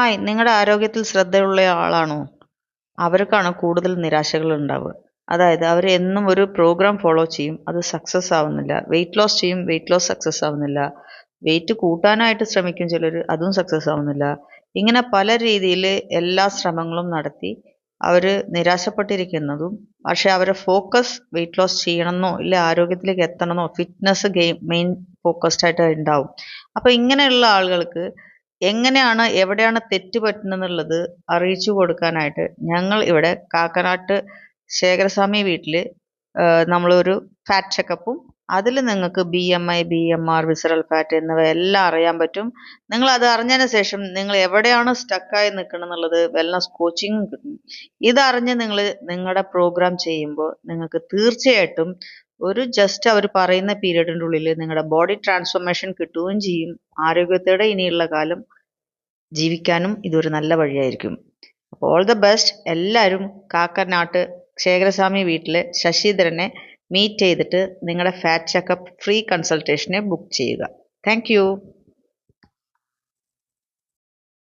Hi, നിങ്ങളുടെ ആരോഗ്യത്തിൽ ശ്രദ്ധയുള്ള ആളാണോ? അവർക്കാണ് കൂടുതൽ നിരാശകൾ ഉണ്ടാവുക. അതായത് അവർ എന്നും ഒരു പ്രോഗ്രാം ഫോളോ ചെയ്യും, അത് സക്സസ് ആവുന്നില്ല. വെയിറ്റ് ലോസ് ചെയ്യും, വെയിറ്റ് ലോസ് സക്സസ് ആവുന്നില്ല. വെയിറ്റ് കൂട്ടാനായിട്ട് ശ്രമിക്കും ചിലർ, അതും സക്സസ് ആവുന്നില്ല. ഇങ്ങനെ പല രീതിയിൽ എല്ലാ ശ്രമങ്ങളും നടത്തി അവർ നിരാശപ്പെട്ടിരിക്കുന്നതും, പക്ഷെ അവരെ ഫോക്കസ് വെയിറ്റ് ലോസ് ചെയ്യണമെന്നോ ഇല്ല ആരോഗ്യത്തിലേക്ക് എത്തണമെന്നോ ഫിറ്റ്നസ് മെയിൻ ഫോക്കസ്ഡ് ആയിട്ട് ഉണ്ടാവും. അപ്പോൾ ഇങ്ങനെയുള്ള ആളുകൾക്ക് എങ്ങനെയാണ് എവിടെയാണ് തെറ്റ് പറ്റുന്നതെന്നുള്ളത് അറിയിച്ചു കൊടുക്കാനായിട്ട് ഞങ്ങൾ ഇവിടെ കാക്കനാട്ട് ശേഖരസ്വാമി വീട്ടിൽ നമ്മളൊരു ഫാറ്റ് ചെക്കപ്പും അതിൽ നിങ്ങൾക്ക് BMI, BMR, വിസറൽ ഫാറ്റ് എന്നിവ എല്ലാം അറിയാൻ പറ്റും. നിങ്ങൾ അത് അറിഞ്ഞതിന് ശേഷം നിങ്ങൾ എവിടെയാണ് സ്റ്റക്കായി നിൽക്കണം എന്നുള്ളത് വെൽനസ് കോച്ചിങ് കിട്ടും. ഇതറിഞ്ഞ് നിങ്ങൾ നിങ്ങളുടെ പ്രോഗ്രാം ചെയ്യുമ്പോൾ നിങ്ങൾക്ക് തീർച്ചയായിട്ടും ഒരു ജസ്റ്റ് അവർ പറയുന്ന പീരീഡിൻ്റെ ഉള്ളിൽ നിങ്ങളുടെ ബോഡി ട്രാൻസ്ഫോർമേഷൻ കിട്ടുകയും ചെയ്യും. ആരോഗ്യത്തോടെ ഇനിയുള്ള കാലം ജീവിക്കാനും ഇതൊരു നല്ല വഴിയായിരിക്കും. അപ്പോൾ ഓൾ ദ ബെസ്റ്റ്. എല്ലാവരും കാക്കനാട്ട് ശേഖരസ്വാമി വീട്ടിലെ ശശിധരനെ മീറ്റ് ചെയ്തിട്ട് നിങ്ങളുടെ ഫാറ്റ് ചെക്കപ്പ് ഫ്രീ കൺസൾട്ടേഷനെ ബുക്ക് ചെയ്യുക. Thank you.